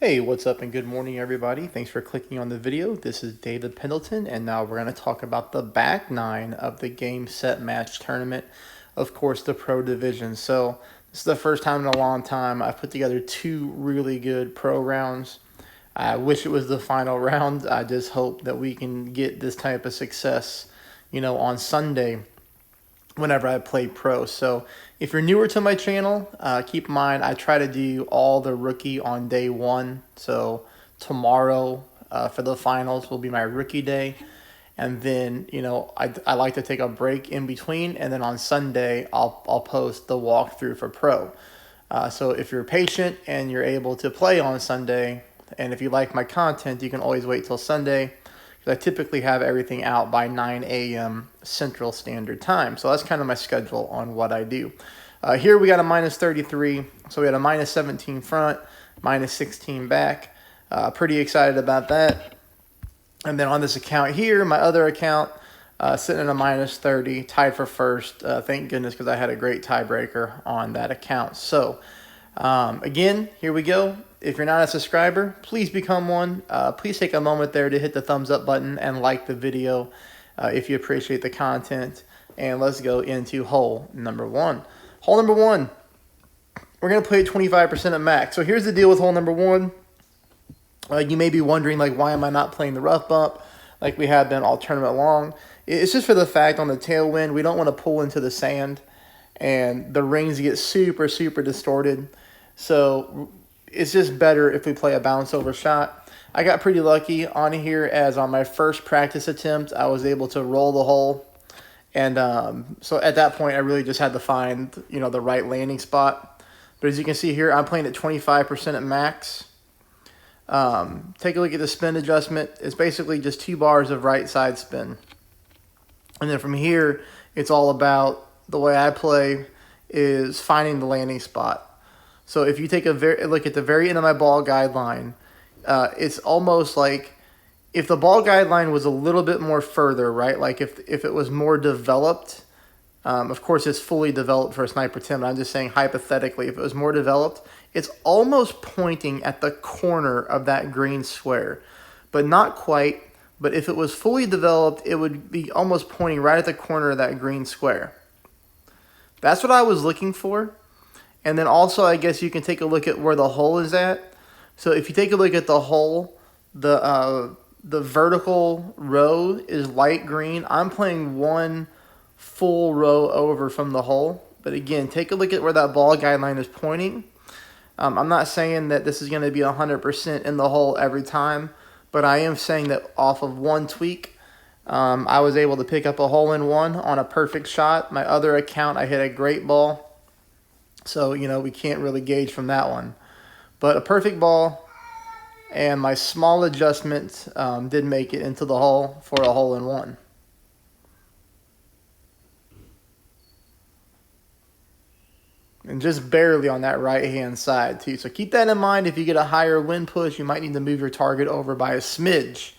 Hey, what's up and good morning everybody. Thanks for clicking on the video. This is David Pendleton and now we're going to talk about the back nine of the game set match tournament. Of course, the pro division. So this is the first time in a long time I've put together two really good pro rounds. I wish it was the final round. I just hope that we can get this type of success, on Sunday whenever I play pro. So if you're newer to my channel, keep in mind I try to do all the rookie on day one. So tomorrow for the finals will be my rookie day. And then, I like to take a break in between. And then on Sunday, I'll post the walkthrough for pro. So if you're patient and you're able to play on Sunday, and if you like my content, you can always wait till Sunday. I typically have everything out by 9 a.m. Central Standard Time. So that's kind of my schedule on what I do. Here we got a minus 33. So we had a minus 17 front, minus 16 back. Pretty excited about that. And then on this account here, my other account, sitting at a minus 30, tied for first. Thank goodness, because I had a great tiebreaker on that account. So again, here we go. If you're not a subscriber, please become one. Please take a moment there to hit the thumbs up button and like the video if you appreciate the content. And let's go into hole number one. Hole number one, we're going to play at 25% at max. So here's the deal with hole number one. You may be wondering, why am I not playing the rough bump like we have been all tournament long? It's just for the fact on the tailwind, we don't want to pull into the sand and the rings get super, super distorted. So it's just better if we play a bounce over shot. I got pretty lucky on here, as on my first practice attempt, I was able to roll the hole. And so at that point, I really just had to find, the right landing spot. But as you can see here, I'm playing at 25% at max. Take a look at the spin adjustment. It's basically just 2 bars of right side spin. And then from here, it's all about, the way I play is finding the landing spot. So if you take a look at the very end of my ball guideline, it's almost like if the ball guideline was a little bit more further, right? Like if it was more developed, of course it's fully developed for a sniper 10, but I'm just saying hypothetically, if it was more developed, it's almost pointing at the corner of that green square, but not quite. But if it was fully developed, it would be almost pointing right at the corner of that green square. That's what I was looking for. And then also, I guess you can take a look at where the hole is at. So if you take a look at the hole, the vertical row is light green. I'm playing one full row over from the hole. But again, take a look at where that ball guideline is pointing. I'm not saying that this is going to be 100% in the hole every time, but I am saying that off of one tweak, I was able to pick up a hole-in-one on a perfect shot. My other account, I hit a great ball. So, we can't really gauge from that one. But a perfect ball, and my small adjustment did make it into the hole for a hole-in-one. And just barely on that right-hand side, too. So keep that in mind. If you get a higher wind push, you might need to move your target over by a smidge.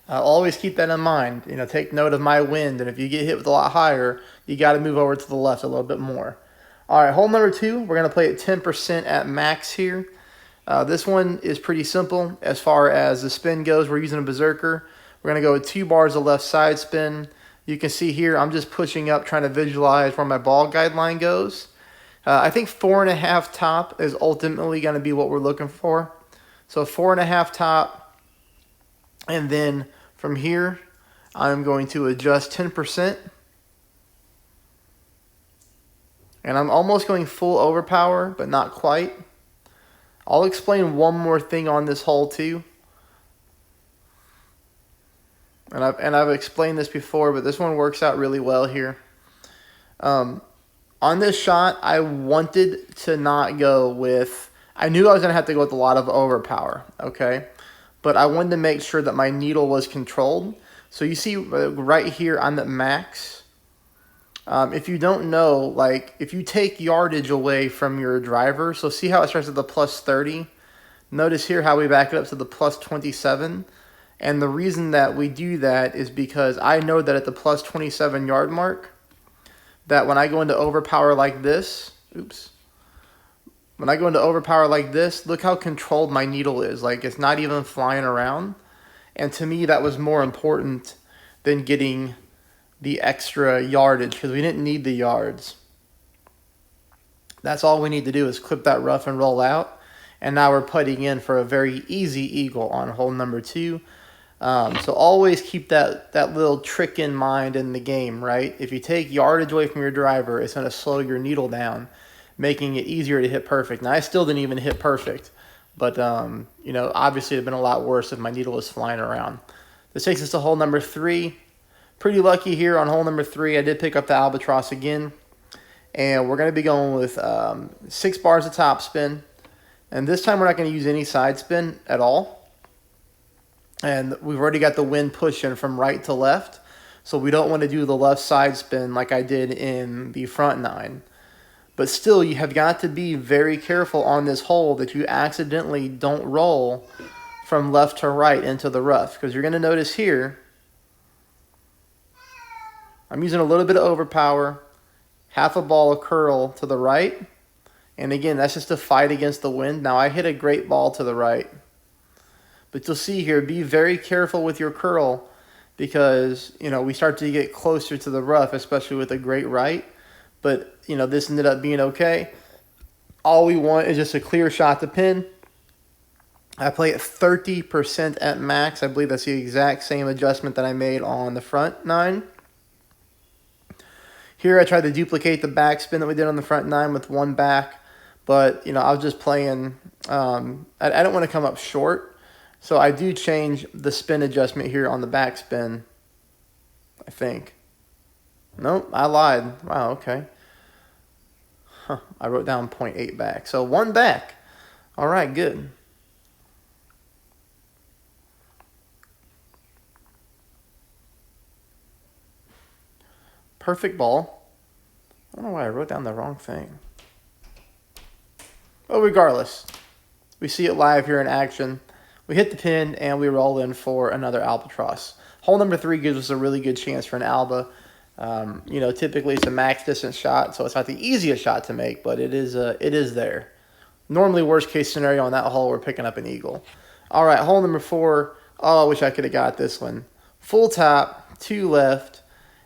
Always keep that in mind. Take note of my wind, and if you get hit with a lot higher, you got to move over to the left a little bit more. All right, hole number two, we're going to play at 10% at max here. This one is pretty simple as far as the spin goes. We're using a berserker. We're going to go with 2 bars of left side spin. You can see here I'm just pushing up, trying to visualize where my ball guideline goes. I think 4.5 top is ultimately going to be what we're looking for. So 4.5 top. And then from here, I'm going to adjust 10%. And I'm almost going full overpower, but not quite. I'll explain one more thing on this hole too. And I've explained this before, but this one works out really well here. On this shot, I wanted to not go with... I knew I was going to have to go with a lot of overpower, okay? But I wanted to make sure that my needle was controlled. So you see right here, I'm at max. If you don't know, if you take yardage away from your driver, so see how it starts at the plus 30? Notice here how we back it up to the plus 27. And the reason that we do that is because I know that at the plus 27 yard mark, that when I go into overpower like this, When I go into overpower like this, look how controlled my needle is. Like, it's not even flying around. And to me, that was more important than getting the extra yardage, because we didn't need the yards. That's all we need to do is clip that rough and roll out. And now we're putting in for a very easy eagle on hole number 2. So always keep that little trick in mind in the game, right? If you take yardage away from your driver, it's going to slow your needle down, making it easier to hit perfect. Now, I still didn't even hit perfect, but, you know, obviously it would have been a lot worse if my needle was flying around. This takes us to hole number 3. Pretty lucky here on hole number 3. I did pick up the albatross again, and we're going to be going with 6 bars of topspin. And this time we're not going to use any side spin at all. And we've already got the wind pushing from right to left. So we don't want to do the left side spin like I did in the front 9. But still, you have got to be very careful on this hole that you accidentally don't roll from left to right into the rough. Because you're going to notice here, I'm using a little bit of overpower, half a ball of curl to the right. And again, that's just a fight against the wind. Now, I hit a great ball to the right. But you'll see here, be very careful with your curl because, you know, we start to get closer to the rough, especially with a great right. But, you know, this ended up being okay. All we want is just a clear shot to pin. I play at 30% at max. I believe that's the exact same adjustment that I made on the front 9. Here I tried to duplicate the backspin that we did on the front 9 with one back. But, you know, I was just playing, I don't want to come up short. So I do change the spin adjustment here on the backspin, I think. Nope, I lied. Wow, okay. Huh, I wrote down 0.8 back. So 1 back. All right, good. Perfect ball. I don't know why I wrote down the wrong thing. But regardless, we see it live here in action. We hit the pin and we roll in for another albatross. Hole number 3 gives us a really good chance for an alba. You know, typically it's a max distance shot, so it's not the easiest shot to make, but it is there. Normally, worst case scenario on that hole, we're picking up an eagle. All right, hole number 4. Oh, I wish I could have got this one. Full top, 2 left.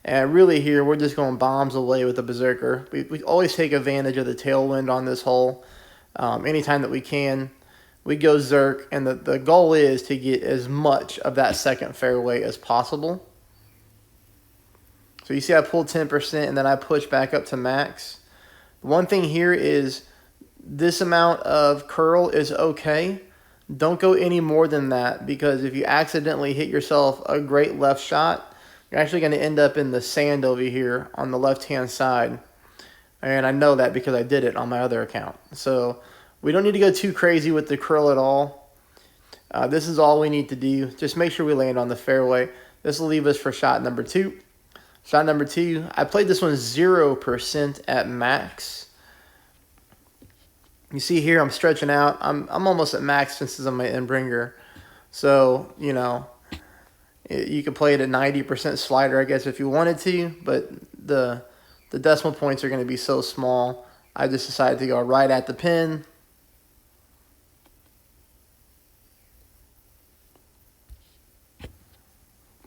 And really here, we're just going bombs away with the berserker. We always take advantage of the tailwind on this hole. Anytime that we can, we go zerk, and the goal is to get as much of that second fairway as possible. So you see I pulled 10% and then I push back up to max. One thing here is this amount of curl is okay. Don't go any more than that, because if you accidentally hit yourself a great left shot, you're actually going to end up in the sand over here on the left-hand side. And I know that because I did it on my other account. So we don't need to go too crazy with the curl at all. This is all we need to do. Just make sure we land on the fairway. This will leave us for shot number 2. Shot number 2, I played this one 0% at max. You see here I'm stretching out. I'm almost at max distances on my end-bringer. So, you know, you could play it at 90% slider, I guess, if you wanted to. But the decimal points are going to be so small. I just decided to go right at the pin.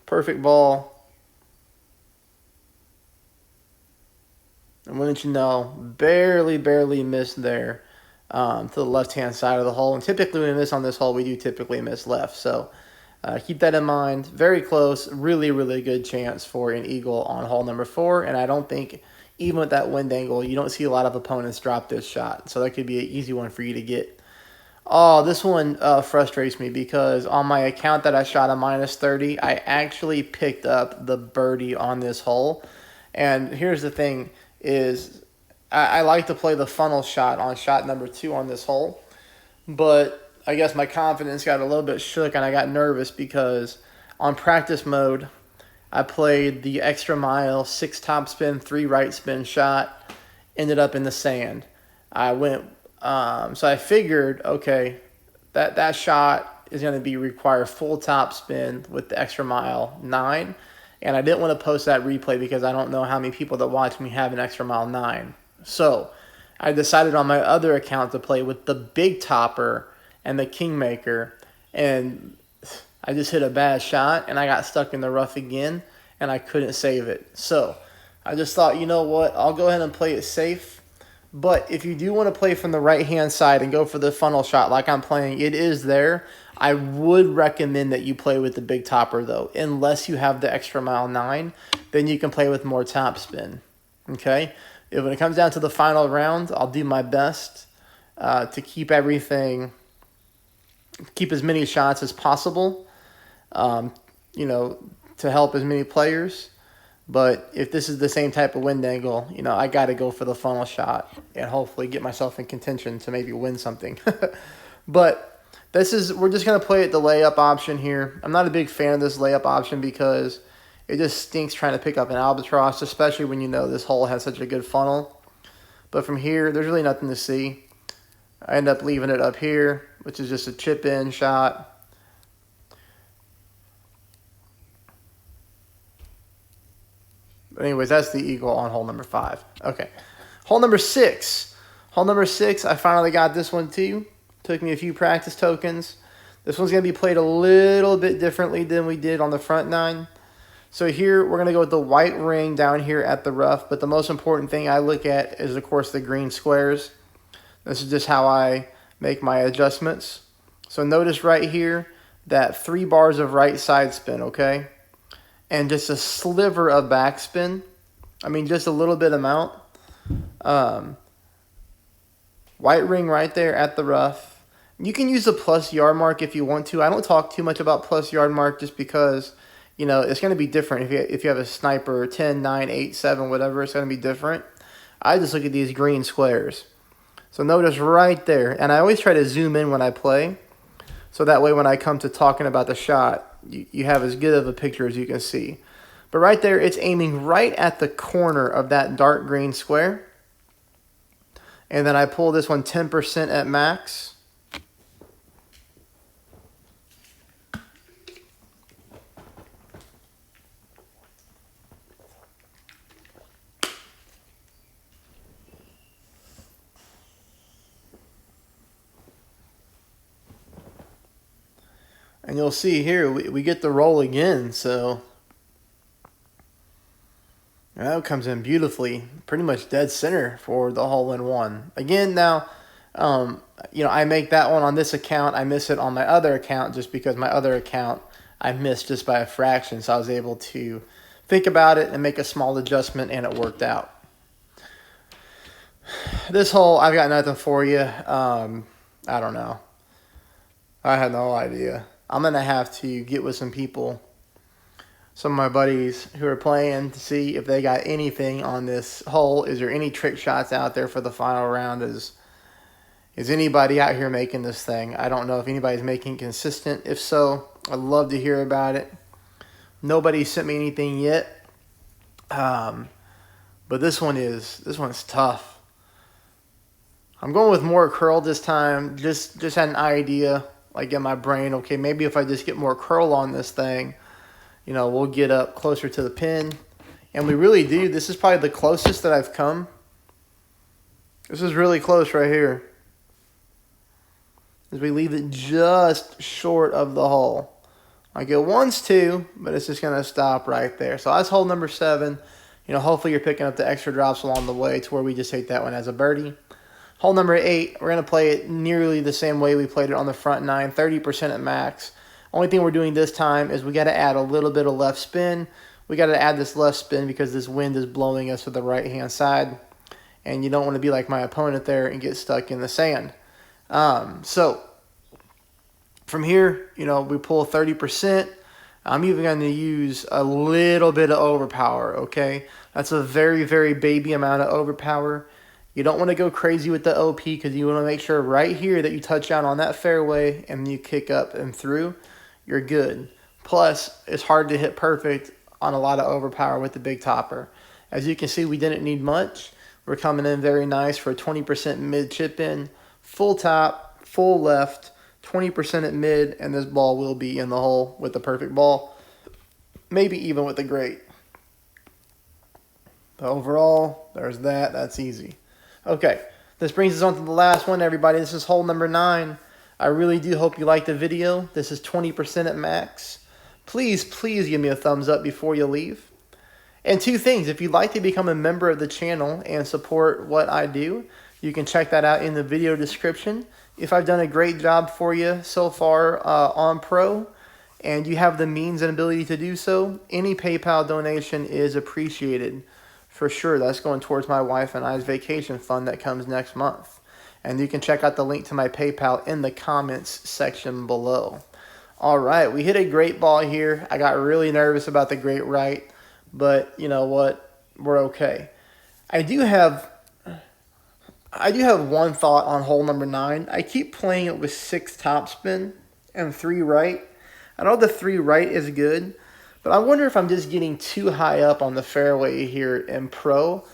Perfect ball. And wouldn't you know, barely missed there to the left-hand side of the hole. And typically when we miss on this hole, we do typically miss left. So keep that in mind. Very close. Really good chance for an eagle on hole number 4. And I don't think, even with that wind angle, you don't see a lot of opponents drop this shot. So that could be an easy one for you to get. Oh, this one frustrates me because on my account that I shot a -30, I actually picked up the birdie on this hole. And here's the thing is I like to play the funnel shot on shot number 2 on this hole. But I guess my confidence got a little bit shook and I got nervous because on practice mode, I played the extra mile, 6 top spin, 3 right spin shot, ended up in the sand. I went, so I figured, okay, that shot is going to require full top spin with the extra mile 9. And I didn't want to post that replay because I don't know how many people that watch me have an extra mile 9. So I decided on my other account to play with the big topper and the kingmaker, and I just hit a bad shot and I got stuck in the rough again and I couldn't save it. So I just thought, you know what, I'll go ahead and play it safe. But if you do want to play from the right hand side and go for the funnel shot like I'm playing, it is there. I would recommend that you play with the big topper though, unless you have the extra mile 9, then you can play with more top spin. Okay? When it comes down to the final round, I'll do my best to keep everything, keep as many shots as possible, you know, to help as many players. But if this is the same type of wind angle, you know, I got to go for the funnel shot and hopefully get myself in contention to maybe win something. But we're just going to play it the layup option here. I'm not a big fan of this layup option because it just stinks trying to pick up an albatross, especially when you know this hole has such a good funnel. But from here, there's really nothing to see. I end up leaving it up here, which is just a chip-in shot. But anyways, that's the eagle on hole number 5. Okay. Hole number 6. Hole number 6, I finally got this one too. Took me a few practice tokens. This one's going to be played a little bit differently than we did on the front 9. So here, we're going to go with the white ring down here at the rough. But the most important thing I look at is, of course, the green squares. This is just how I make my adjustments. So notice right here that 3 bars of right side spin, okay? And just a sliver of backspin. I mean, just a little bit amount. White ring right there at the rough. You can use the plus yard mark if you want to. I don't talk too much about plus yard mark just because, you know, it's going to be different. If you have a sniper, 10, 9, 8, 7, whatever, it's going to be different. I just look at these green squares. So notice right there. And I always try to zoom in when I play. So that way when I come to talking about the shot, you have as good of a picture as you can see. But right there, it's aiming right at the corner of that dark green square. And then I pull this one 10% at max. And you'll see here, we get the roll again, so that comes in beautifully, pretty much dead center for the hole-in-one. Again, now, you know, I make that one on this account. I miss it on my other account just because my other account I missed just by a fraction, so I was able to think about it and make a small adjustment, and it worked out. This hole, I've got nothing for you. I don't know. I had no idea. I'm going to have to get with some people, some of my buddies who are playing, to see if they got anything on this hole. Is there any trick shots out there for the final round? Is anybody out here making this thing? I don't know if anybody's making it consistent. If so, I'd love to hear about it. Nobody sent me anything yet. But this one's tough. I'm going with more curl this time. Just had an idea. Like in my brain, okay, maybe if I just get more curl on this thing, you know, we'll get up closer to the pin. And we really do. This is probably the closest that I've come. This is really close right here. As we leave it just short of the hole. Like it wants to, but it's just going to stop right there. So that's hole number 7. You know, hopefully you're picking up the extra drops along the way to where we just take that one as a birdie. Hole number 8, we're going to play it nearly the same way we played it on the front 9, 30% at max. Only thing we're doing this time is we got to add a little bit of left spin. We got to add this left spin because this wind is blowing us to the right-hand side. And you don't want to be like my opponent there and get stuck in the sand. So from here, you know, we pull 30%. I'm even going to use a little bit of overpower, okay? That's a very, very baby amount of overpower. You don't want to go crazy with the OP because you want to make sure right here that you touch down on that fairway and you kick up and through, you're good. Plus, it's hard to hit perfect on a lot of overpower with the big topper. As you can see, we didn't need much. We're coming in very nice for a 20% mid chip in, full top, full left, 20% at mid, and this ball will be in the hole with the perfect ball, maybe even with the great. But overall, there's that. That's easy. Okay, This brings us on to the last one, everybody. This is hole number 9. I really do hope you liked the video. This is 20% at max. Please give me a thumbs up before you leave. And 2 things, if you'd like to become a member of the channel and support what I do, you can check that out in the video description. If I've done a great job for you so far on Pro, and you have the means and ability to do so, any PayPal donation is appreciated. For sure, that's going towards my wife and I's vacation fund that comes next month. And you can check out the link to my PayPal in the comments section below. All right, we hit a great ball here. I got really nervous about the great right, but you know what? We're okay. I do have one thought on hole number 9. I keep playing it with 6 topspin and 3 right. I know the 3 right is good, but I wonder if I'm just getting too high up on the fairway here in Pro.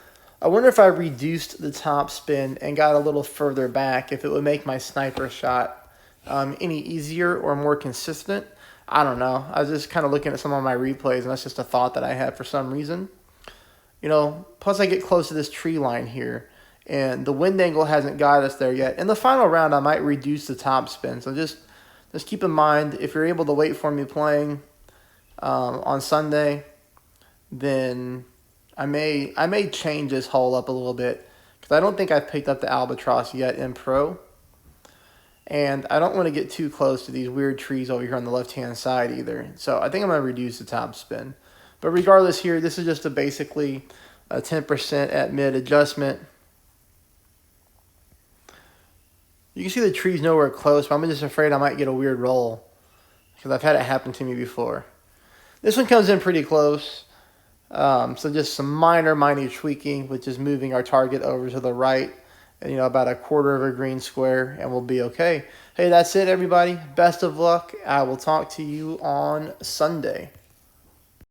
I wonder if I reduced the topspin and got a little further back, if it would make my sniper shot any easier or more consistent. I don't know. I was just kind of looking at some of my replays, and that's just a thought that I had for some reason. You know, plus I get close to this tree line here, and the wind angle hasn't got us there yet. In the final round, I might reduce the topspin. So just keep in mind, if you're able to wait for me playing on Sunday, then I may change this hole up a little bit, because I don't think I've picked up the albatross yet in Pro. And I don't want to get too close to these weird trees over here on the left-hand side either. So I think I'm going to reduce the topspin. But regardless here, this is just basically a 10% at mid adjustment. You can see the trees nowhere close, but I'm just afraid I might get a weird roll, because I've had it happen to me before. This one comes in pretty close. So just some minor tweaking, with just moving our target over to the right, and, you know, about a quarter of a green square, and we'll be okay. Hey, that's it, everybody. Best of luck. I will talk to you on Sunday.